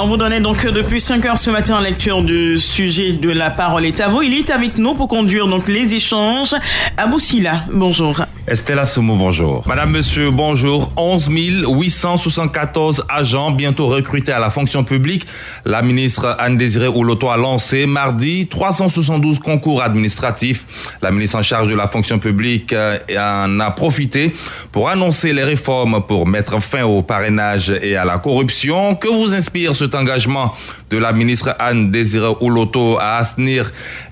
On vous donnait donc depuis 5 heures ce matin en lecture du sujet de La Parole est à vous. Il est avec nous pour conduire donc les échanges. Abou Sila, bonjour. Estella Soumou, bonjour. Madame, monsieur, bonjour. 11 874 agents bientôt recrutés à la fonction publique. La ministre Anne-Désirée Ouloto a lancé mardi 372 concours administratifs. La ministre en charge de la fonction publique en a profité pour annoncer les réformes pour mettre fin au parrainage et à la corruption. Que vous inspire cet engagement de la ministre Anne-Désirée Ouloto à assainir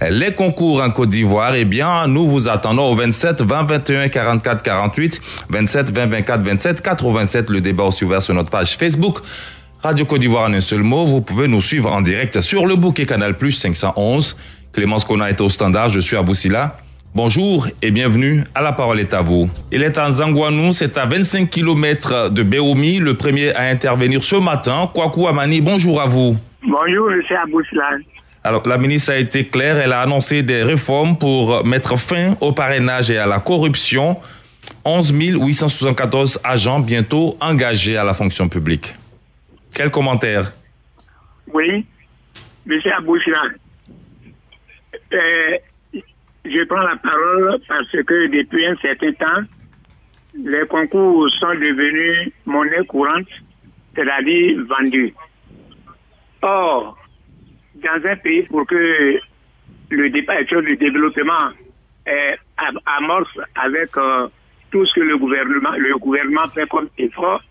les concours en Côte d'Ivoire? Eh bien, nous vous attendons au 27 20 21 44 48, 27 20 24 27 87. Le débat aussi ouvert sur notre page Facebook. Radio Côte d'Ivoire en un seul mot. Vous pouvez nous suivre en direct sur le bouquet Canal Plus 511. Clémence Kona est au standard. Je suis Abou Sila. Bonjour et bienvenue à La Parole est à vous. Il est en Zangouanou, c'est à 25 km de Béoumi, le premier à intervenir ce matin. Kwaku Amani, bonjour à vous. Bonjour, je suis Abou Sila. Alors, la ministre a été claire, elle a annoncé des réformes pour mettre fin au parrainage et à la corruption. 11 874 agents bientôt engagés à la fonction publique. Quel commentaire? Oui, M. Abou Sila. Je prends la parole parce que depuis un certain temps, les concours sont devenus monnaie courante, c'est-à-dire vendus. Or, dans un pays, pour que le développement amorce avec tout ce que le gouvernement fait comme effort,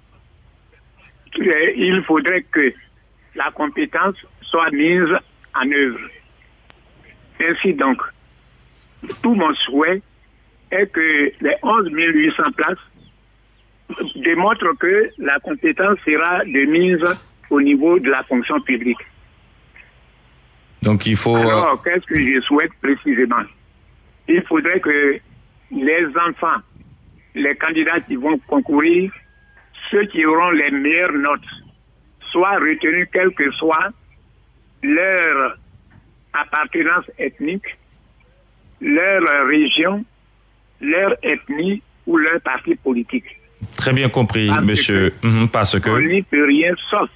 il faudrait que la compétence soit mise en œuvre. Ainsi donc, tout mon souhait est que les 11 800 places démontrent que la compétence sera de mise au niveau de la fonction publique. Donc il faut... Alors, qu'est-ce que je souhaite précisément? Il faudrait que les enfants, les candidats qui vont concourir, ceux qui auront les meilleures notes, soient retenus quelle que soit leur appartenance ethnique, leur région, leur ethnie ou leur parti politique. Très bien compris, monsieur. Parce que... On n'y peut rien sauf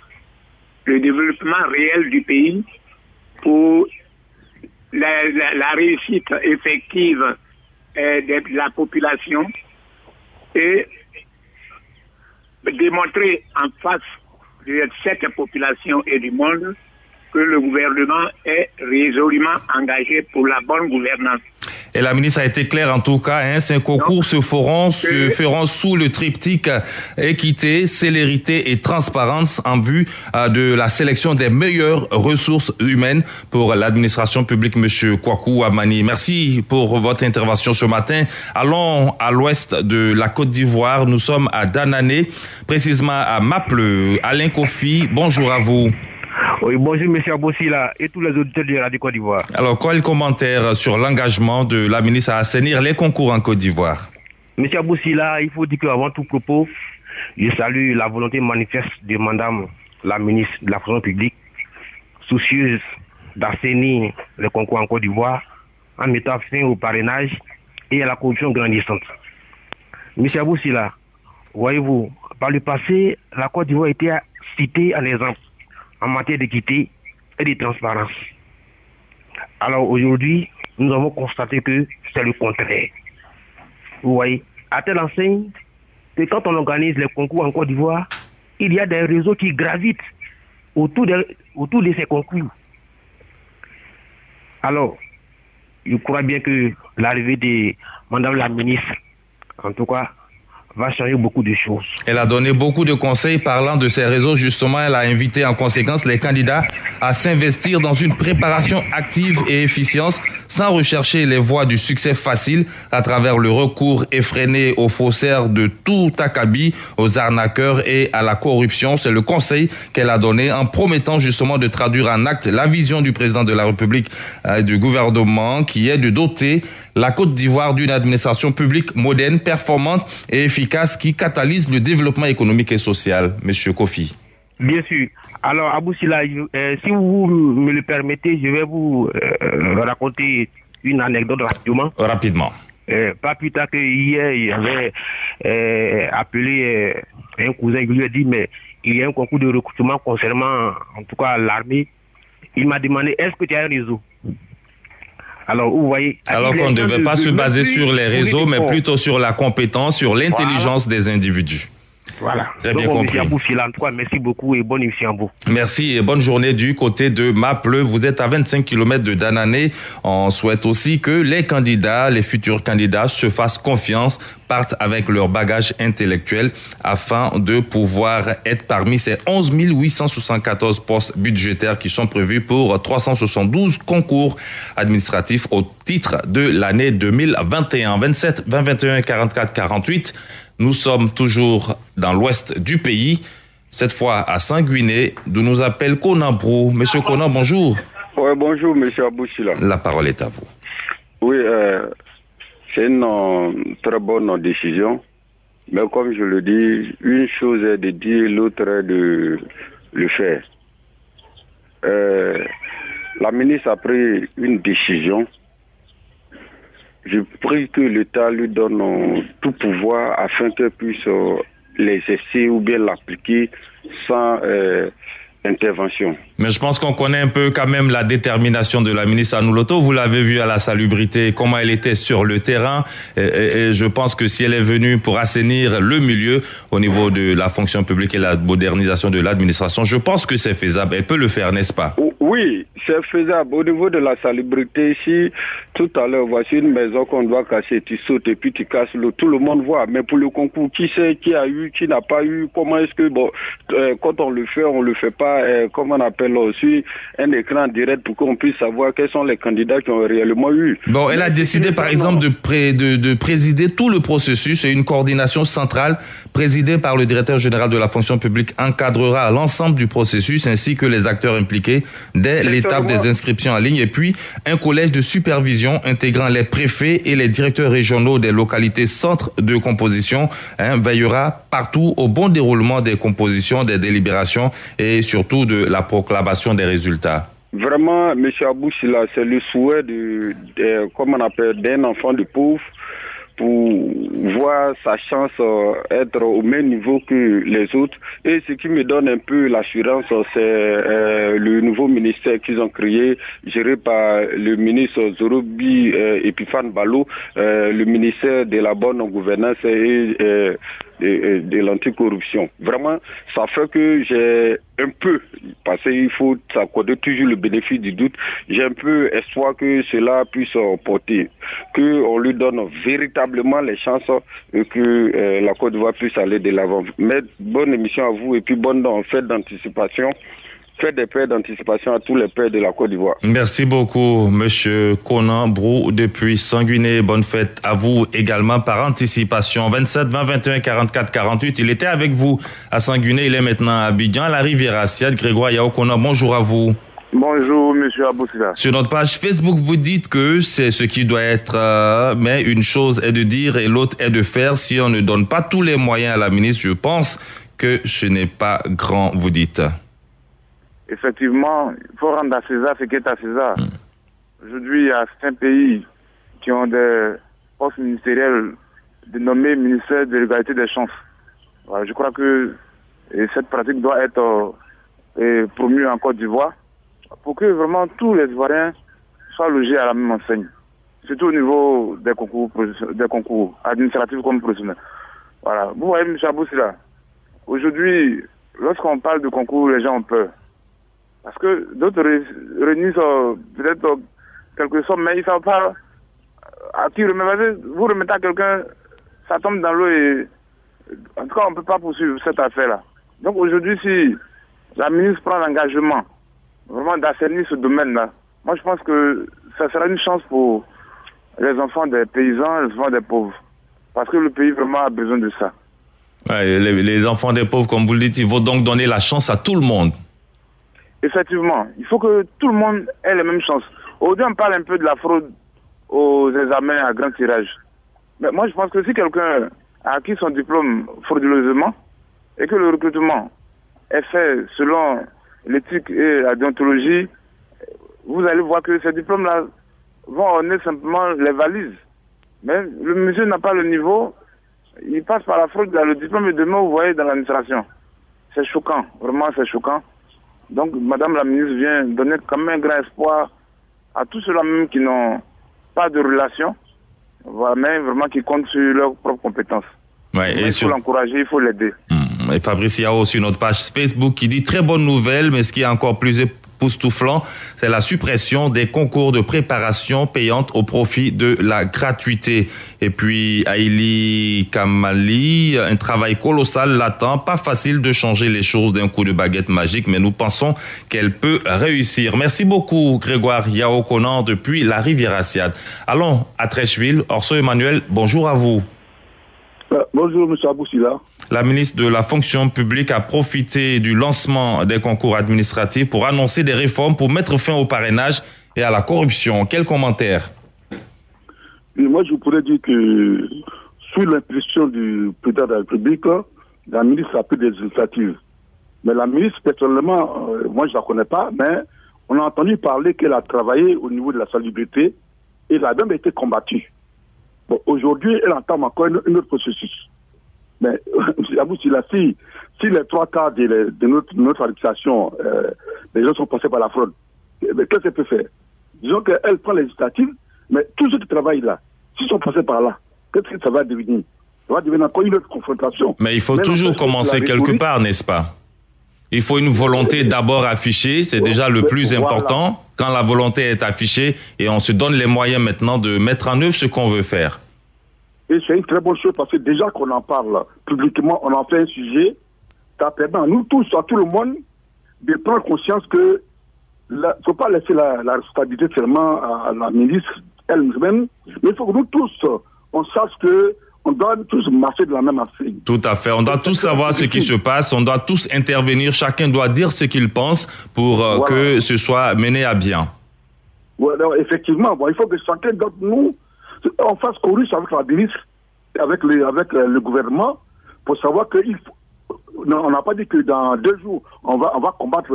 le développement réel du pays pour la réussite effective de la population et démontrer en face de cette population et du monde que le gouvernement est résolument engagé pour la bonne gouvernance. Et la ministre a été claire en tout cas, ces concours se feront sous le triptyque équité, célérité et transparence en vue de la sélection des meilleures ressources humaines pour l'administration publique. Monsieur Kwaku Amani, merci pour votre intervention ce matin. Allons à l'ouest de la Côte d'Ivoire. Nous sommes à Danané, précisément à Maple. Alain Kofi, bonjour à vous. Oui, bonjour M. Abou Sila et tous les auditeurs de Radio Côte d'Ivoire. Alors, quel commentaire sur l'engagement de la ministre à assainir les concours en Côte d'Ivoire? M. Abou Sila, il faut dire qu'avant tout propos, je salue la volonté manifeste de Madame la ministre de la fonction publique, soucieuse d'assainir les concours en Côte d'Ivoire en mettant fin au parrainage et à la corruption grandissante. M. Abou Sila, voyez-vous, par le passé, la Côte d'Ivoire était citée en exemple en matière d'équité et de transparence. Alors aujourd'hui, nous avons constaté que c'est le contraire. Vous voyez, à telle enseigne que quand on organise les concours en Côte d'Ivoire, il y a des réseaux qui gravitent autour de ces concours. Alors, je crois bien que l'arrivée de Madame la ministre, en tout cas, va changer beaucoup de choses. Elle a donné beaucoup de conseils parlant de ces réseaux. Justement, elle a invité en conséquence les candidats à s'investir dans une préparation active et efficiente sans rechercher les voies du succès facile à travers le recours effréné aux faussaires de tout acabit, aux arnaqueurs et à la corruption. C'est le conseil qu'elle a donné en promettant justement de traduire en acte la vision du président de la République et du gouvernement qui est de doter la Côte d'Ivoire d'une administration publique moderne, performante et efficace qui catalyse le développement économique et social. Monsieur Kofi. Bien sûr. Alors, Abou Sila, si vous me le permettez, je vais vous raconter une anecdote rapidement. Pas plus tard que hier, il avait appelé un cousin qui lui a dit, mais il y a un concours de recrutement concernant, en tout cas, l'armée. Il m'a demandé, est-ce que tu as un réseau? Alors, vous voyez... Alors qu'on ne devait pas se baser sur les réseaux, mais plutôt sur la compétence, sur l'intelligence des individus. Voilà. Très bien compris. En tout cas, merci beaucoup et bonne émission à vous. Merci et bonne journée du côté de Mapleu. Vous êtes à 25 km de Danané. On souhaite aussi que les candidats, les futurs candidats se fassent confiance, partent avec leur bagage intellectuel afin de pouvoir être parmi ces 11 874 postes budgétaires qui sont prévus pour 372 concours administratifs au titre de l'année 2021. 27 20 21 44 48. Nous sommes toujours dans l'ouest du pays, cette fois à Saint-Guinet, d'où nous appelle Conan Brou. Monsieur Conan, bonjour. Oui, bonjour, monsieur Aboussila. La parole est à vous. Oui, c'est une très bonne décision. Mais comme je le dis, une chose est de dire, l'autre est de le faire. La ministre a pris une décision. Je prie que l'État lui donne tout pouvoir afin qu'elle puisse l'exercer ou bien l'appliquer sans intervention. Mais je pense qu'on connaît un peu quand même la détermination de la ministre Anouloto. Vous l'avez vu à la salubrité, comment elle était sur le terrain. Et je pense que si elle est venue pour assainir le milieu au niveau de la fonction publique et la modernisation de l'administration, je pense que c'est faisable. Elle peut le faire, n'est-ce pas? Oui, c'est faisable. Au niveau de la salubrité, ici, tout à l'heure, voici une maison qu'on doit casser. Tu sautes et puis tu casses l'eau. Tout le monde voit. Mais pour le concours, qui sait qui a eu, qui n'a pas eu? Comment est-ce que, quand on le fait pas, comme on appelle aussi, un écran direct pour qu'on puisse savoir quels sont les candidats qui ont réellement eu. Bon, elle a décidé, par exemple, de présider tout le processus et une coordination centrale présidée par le directeur général de la fonction publique encadrera l'ensemble du processus ainsi que les acteurs impliqués dès l'étape des inscriptions en ligne et puis un collège de supervision intégrant les préfets et les directeurs régionaux des localités centres de composition veillera partout au bon déroulement des compositions, des délibérations et surtout de la proclamation des résultats. Vraiment, M. Aboussila, c'est le souhait comme on appelle, d'un enfant de pauvre pour voir sa chance être au même niveau que les autres. Et ce qui me donne un peu l'assurance, c'est le nouveau ministère qu'ils ont créé, géré par le ministre Zorobi Epiphane Balo, le ministère de la bonne gouvernance et de l'anticorruption. Vraiment, ça fait que j'ai un peu, parce qu'il faut s'accorder toujours le bénéfice du doute, j'ai un peu espoir que cela puisse porter, qu'on lui donne véritablement les chances que la Côte d'Ivoire puisse aller de l'avant. Mais bonne émission à vous et puis bonne fête d'anticipation. Faites des paix d'anticipation à tous les pères de la Côte d'Ivoire. Merci beaucoup, monsieur Conan Brou, depuis Saint-Guinet. Bonne fête à vous également par anticipation. 27 20 21 44 48. Il était avec vous à Saint-Guinet. Il est maintenant à Abidjan, à la rivière Assiette. Grégoire Yao Conan, bonjour à vous. Bonjour, monsieur Aboussila. Sur notre page Facebook, vous dites que c'est ce qui doit être, mais une chose est de dire et l'autre est de faire. Si on ne donne pas tous les moyens à la ministre, je pense que ce n'est pas grand, vous dites. Effectivement, il faut rendre à César ce qui est à César. Aujourd'hui, il y a certains pays qui ont des postes ministériels dénommés ministère de l'égalité des chances. Voilà, je crois que cette pratique doit être promue en Côte d'Ivoire pour que vraiment tous les Ivoiriens soient logés à la même enseigne. Surtout au niveau des concours administratifs comme professionnels. Voilà. Vous voyez, M. Aboussila, aujourd'hui, lorsqu'on parle de concours, les gens ont peur. Parce que d'autres réunissent peut-être quelque chose, mais ils ne savent pas à qui remettre. Vous remettez à quelqu'un, ça tombe dans l'eau et en tout cas, on ne peut pas poursuivre cette affaire-là. Donc aujourd'hui, si la ministre prend l'engagement vraiment d'assainir ce domaine-là, moi je pense que ça sera une chance pour les enfants des paysans, les enfants des pauvres. Parce que le pays vraiment a besoin de ça. Ouais, les enfants des pauvres, comme vous le dites, il faut donc donner la chance à tout le monde. Effectivement, il faut que tout le monde ait les mêmes chances. Aujourd'hui, on parle un peu de la fraude aux examens à grand tirage. Mais moi, je pense que si quelqu'un a acquis son diplôme frauduleusement et que le recrutement est fait selon l'éthique et la déontologie, vous allez voir que ces diplômes-là vont orner simplement les valises. Mais le monsieur n'a pas le niveau, il passe par la fraude, il a le diplôme et demain, vous voyez, dans l'administration. c'est choquant, vraiment c'est choquant. Donc, Madame la ministre vient donner quand même un grand espoir à tous ceux-là même qui n'ont pas de relation, voilà, mais vraiment qui comptent sur leurs propres compétences. Ouais, il faut l'encourager, il faut l'aider. Et Fabrice Yao sur notre page Facebook qui dit très bonne nouvelle, mais ce qui est encore plus époustouflant, c'est la suppression des concours de préparation payante au profit de la gratuité. Et puis Aïli Kamali, un travail colossal l'attend, pas facile de changer les choses d'un coup de baguette magique, mais nous pensons qu'elle peut réussir. Merci beaucoup Grégoire Yao Conan depuis la Riviera Siad. Allons à Trècheville. Orso Emmanuel, bonjour à vous. Bonjour, M. Aboussila. La ministre de la fonction publique a profité du lancement des concours administratifs pour annoncer des réformes pour mettre fin au parrainage et à la corruption. Quel commentaire? Et moi, je pourrais dire que sous l'impulsion du président de la République, la ministre a pris des initiatives. Mais la ministre, personnellement, moi, je ne la connais pas, mais on a entendu parler qu'elle a travaillé au niveau de la salubrité et elle a même été combattue. Bon, aujourd'hui, elle entame encore un autre processus. Mais, si les 3 quarts de notre administration, les gens sont passés par la fraude, qu'est-ce qu'elle peut faire? Disons qu'elle prend les initiatives, mais tous ceux qui travaillent là, s'ils sont passés par là, qu'est-ce que ça va devenir? Ça va devenir encore une autre confrontation. Mais il faut toujours commencer quelque part, n'est-ce pas? Il faut une volonté d'abord affichée, c'est déjà le plus important. Quand la volonté est affichée et on se donne les moyens maintenant de mettre en œuvre ce qu'on veut faire. Et c'est une très bonne chose parce que déjà qu'on en parle publiquement, on en fait un sujet, ça permet à nous tous, à tout le monde, de prendre conscience que il ne faut pas laisser la responsabilité seulement à la ministre elle-même, mais il faut que nous tous, on sache que on doit tous marcher de la même enseigne. Tout à fait. On doit tous savoir ce qui se passe. On doit tous intervenir. Chacun doit dire ce qu'il pense pour que ce soit mené à bien. Ouais, alors, effectivement, il faut que chacun d'entre nous on fasse chorus avec la ministre, avec le gouvernement, pour savoir qu'il faut. Non, on n'a pas dit que dans 2 jours, on va combattre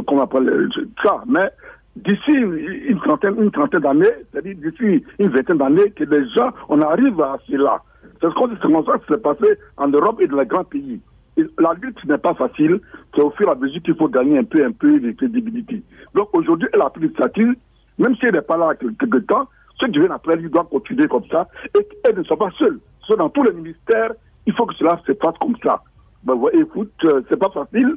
qu'on appelle ça, mais d'ici une trentaine d'années, c'est-à-dire d'ici une vingtaine d'années, que les gens, on arrive à cela. C'est comme ça que c'est passé en Europe et dans les grands pays. Et la lutte n'est pas facile, c'est au fur et à mesure qu'il faut gagner un peu de crédibilité. Donc aujourd'hui, elle a pris l'initiative, même si elle n'est pas là quelque temps, ceux qui viennent après lui doivent continuer comme ça, et elles ne sont pas seules. Dans tous les ministères, il faut que cela se fasse comme ça. Écoute, c'est pas facile,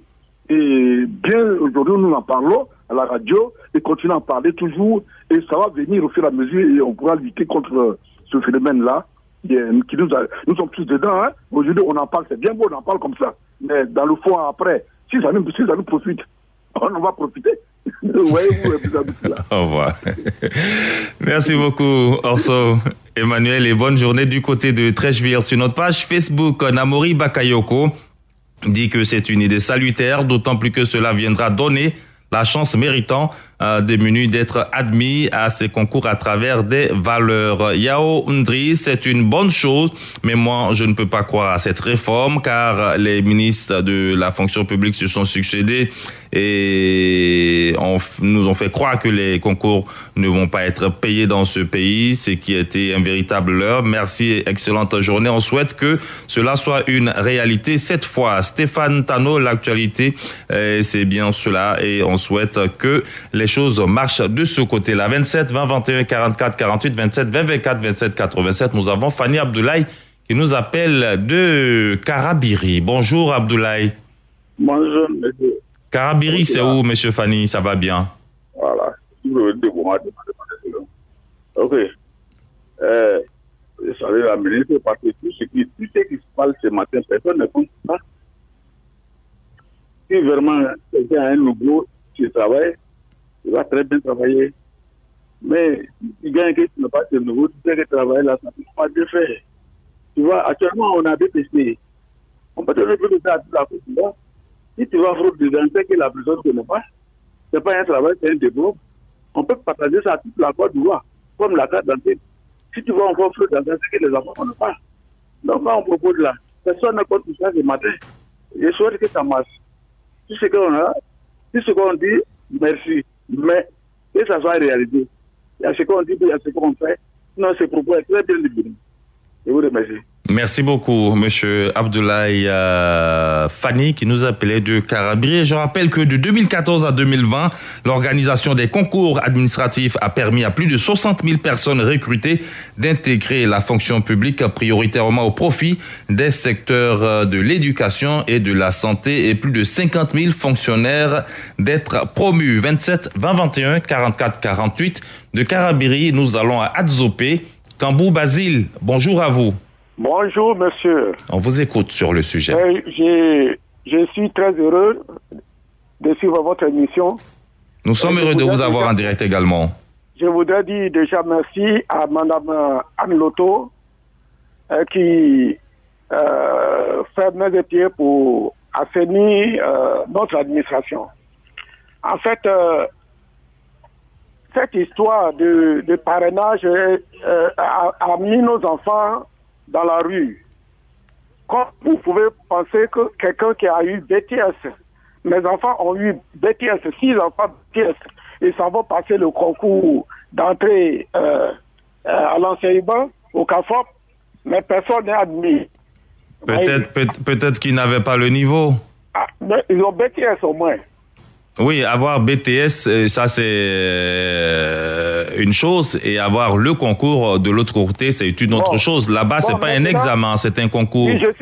et bien aujourd'hui nous en parlons à la radio, et continuons à en parler toujours, et ça va venir au fur et à mesure, et on pourra lutter contre ce phénomène-là, qui nous sommes tous dedans. Hein. Aujourd'hui on en parle, c'est bien beau, on en parle comme ça, mais dans le fond après, si ça nous profite, on va profiter. Au revoir. Merci beaucoup, Orso Emmanuel, et bonne journée du côté de Trècheville. Sur notre page Facebook, Namori Bakayoko dit que c'est une idée salutaire, d'autant plus que cela viendra donner la chance méritant des menus d'être admis à ces concours à travers des valeurs. Yao Ndri, c'est une bonne chose, mais moi, je ne peux pas croire à cette réforme car les ministres de la fonction publique se sont succédés et nous ont fait croire que les concours ne vont pas être payés dans ce pays, ce qui a été un véritable leurre. Merci, excellente journée. On souhaite que cela soit une réalité cette fois. Stéphane Tano, l'actualité, c'est bien cela et on souhaite que les choses marchent de ce côté-là. 27 20 21 44 48 27 20 24 27 87. Nous avons Fanny Abdoulaye qui nous appelle de Karabiri. Bonjour Abdoulaye. Bonjour monsieur. Karabiri, c'est où monsieur Fanny? Ça va bien? Voilà. Ok. Je salue la ministre parce que tout ce qui se passe ce matin, personne ne compte pas. Si vraiment quelqu'un a un nouveau qui travaille, il va très bien travailler. Mais si quelqu'un qui n'a pas de nouveau, tu sais que travailler là, ça ne peut pas bien faire. Tu vois, actuellement, on a des PC. On peut te donner plus de ça à toute la côte. Si tu vas fraude des gens que la personne ne connaît pas, ce n'est pas un travail, c'est un diplôme. On peut partager ça à toute la Côte d'Ivoire, comme la carte d'identité. Si tu vas encore fraude dans c'est que les enfants ne connaissent pas. Donc, quand on propose là, personne ne compte tout ça ce matin. Je souhaite que ça marche. Tout ce qu'on a, tout ce qu'on dit, merci. Mais que ça soit réalisé. Il y a ce qu'on dit, il y a ce qu'on fait. Sinon, ce propos est très bien libéré. Je vous remercie. Merci beaucoup, Monsieur Abdoulaye Fani, qui nous appelait de Karabiri. Je rappelle que de 2014 à 2020, l'organisation des concours administratifs a permis à plus de 60 000 personnes recrutées d'intégrer la fonction publique prioritairement au profit des secteurs de l'éducation et de la santé, et plus de 50 000 fonctionnaires d'être promus. 27 20 21 44 48 de Karabiri. Nous allons à Adzopé. Kambou Basile, bonjour à vous. Bonjour, monsieur. On vous écoute sur le sujet. Je suis très heureux de suivre votre émission. Nous sommes heureux de vous avoir en direct également. Je voudrais dire déjà merci à Mme Anne Loto qui fait main de pied pour assainir notre administration. En fait, cette histoire de parrainage a mis nos enfants dans la rue. Comme vous pouvez penser que quelqu'un qui a eu BTS, mes enfants ont eu BTS, 6 enfants BTS, ils s'en vont passer le concours d'entrée à l'enseignement, au CAFOP, mais personne n'est admis. Peut-être qu'ils n'avaient pas le niveau. Ah, mais ils ont BTS au moins. Oui, avoir BTS, ça c'est une chose, et avoir le concours de l'autre côté, c'est une autre chose. Là-bas, c'est pas un examen, c'est un concours. Oui, je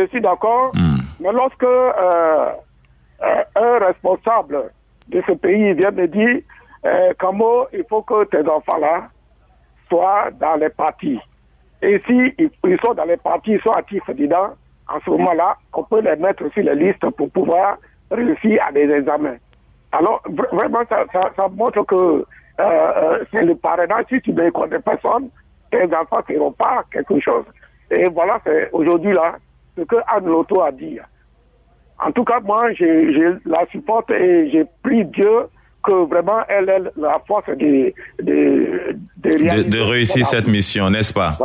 suis d'accord. Mais lorsque un responsable de ce pays vient me dire, Kamo, il faut que tes enfants-là soient dans les partis. Et si ils sont dans les partis, ils sont actifs dedans, en ce moment-là, on peut les mettre sur les listes pour pouvoir réussir à des examens. Alors, vraiment, ça montre que c'est le parrainage. Si tu ne connais personne, tes enfants ne feront pas quelque chose. Et voilà, c'est aujourd'hui là, ce que Anne Loto a dit. En tout cas, moi, je la supporte et j'ai pris Dieu que vraiment elle ait la force de réussir cette mission, n'est-ce pas?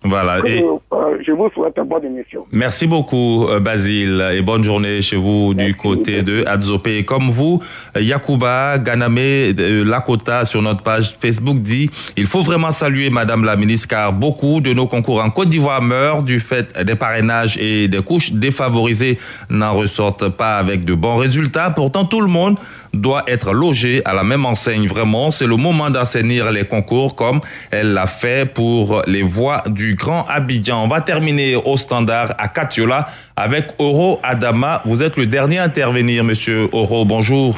Voilà. Je vous souhaite une bonne émission. Merci beaucoup, Basile, et bonne journée chez vous du côté de Adzopé. Comme vous, Yacouba Ganame Lakota sur notre page Facebook dit « Il faut vraiment saluer Madame la ministre car beaucoup de nos concours en Côte d'Ivoire meurent du fait des parrainages et des couches défavorisées n'en ressortent pas avec de bons résultats. Pourtant, tout le monde doit être logé à la même enseigne. Vraiment, c'est le moment d'assainir les concours comme elle l'a fait pour les voies du Grand Abidjan. On va terminer au standard à Katiola avec Oro Adama. Vous êtes le dernier à intervenir, monsieur Oro. Bonjour.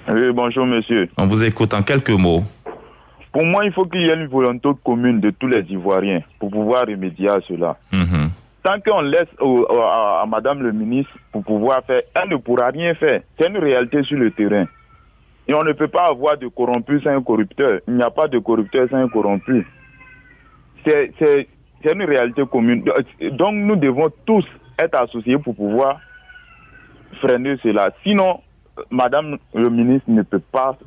Oui, bonjour, monsieur. On vous écoute en quelques mots. Pour moi, il faut qu'il y ait une volonté commune de tous les Ivoiriens pour pouvoir remédier à cela. Tant qu'on laisse à madame le ministre pour pouvoir faire, elle ne pourra rien faire. C'est une réalité sur le terrain. Et on ne peut pas avoir de corrompu sans un corrupteur. Il n'y a pas de corrupteur sans un corrompu. C'est une réalité commune. Donc nous devons tous être associés pour pouvoir freiner cela. Sinon, madame le ministre ne peut pas...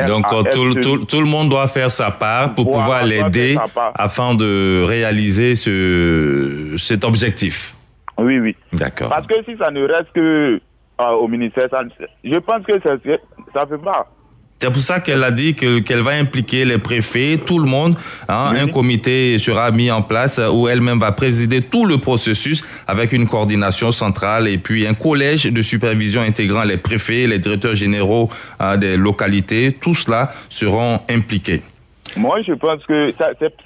Donc tout le monde doit faire sa part pour pouvoir l'aider afin de réaliser cet objectif. Oui. D'accord. Parce que si ça ne reste que au ministère, je pense que ça ne fait pas. C'est pour ça qu'elle a dit qu'elle va impliquer les préfets, tout le monde. Un comité sera mis en place où elle-même va présider tout le processus avec une coordination centrale et puis un collège de supervision intégrant les préfets, les directeurs généraux des localités. Tous cela seront impliqués. Moi, je pense que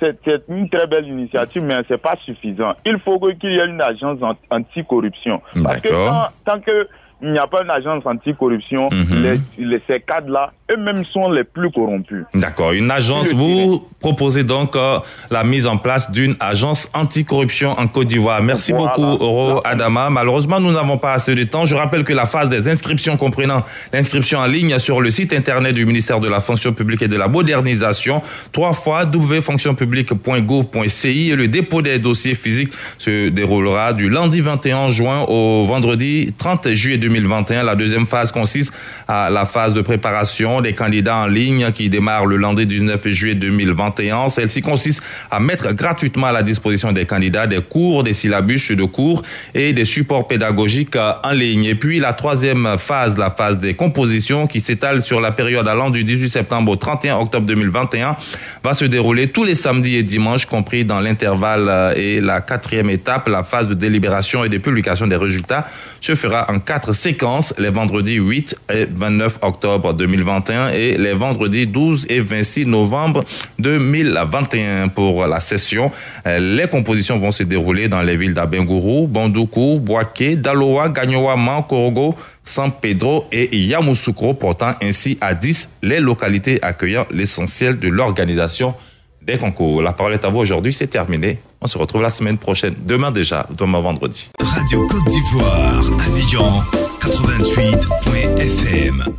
c'est une très belle initiative, mais ce n'est pas suffisant. Il faut qu'il y ait une agence anticorruption. Parce que tant que il n'y a pas une agence anticorruption, ces cadres-là, eux-mêmes sont les plus corrompus. D'accord. Une agence, vous proposez donc la mise en place d'une agence anticorruption en Côte d'Ivoire. Merci beaucoup, Oro Adama. Malheureusement, nous n'avons pas assez de temps. Je rappelle que la phase des inscriptions comprenant l'inscription en ligne sur le site internet du ministère de la fonction publique et de la modernisation, 3 fois www.fonctionpublique.gouv.ci, et le dépôt des dossiers physiques se déroulera du lundi 21 juin au vendredi 30 juillet 2020. 2021. La deuxième phase consiste à la phase de préparation des candidats en ligne qui démarre le lundi 19 juillet 2021. Celle-ci consiste à mettre gratuitement à la disposition des candidats des cours, des syllabus de cours et des supports pédagogiques en ligne. Et puis la troisième phase, la phase des compositions qui s'étale sur la période allant du 18 septembre au 31 octobre 2021, va se dérouler tous les samedis et dimanches, compris dans l'intervalle. Et la quatrième étape, la phase de délibération et de publication des résultats, se fera en 4 séquences, les vendredis 8 et 29 octobre 2021 et les vendredis 12 et 26 novembre 2021. Pour la session, les compositions vont se dérouler dans les villes d'Abengourou, Bandoukou, Boaké, Daloa, Gagnoa, Mankorogo, San Pedro et Yamoussoukro, portant ainsi à 10 les localités accueillant l'essentiel de l'organisation des concours. La parole est à vous aujourd'hui, c'est terminé. On se retrouve la semaine prochaine, demain vendredi. Radio Côte d'Ivoire, Abidjan, 88.fm.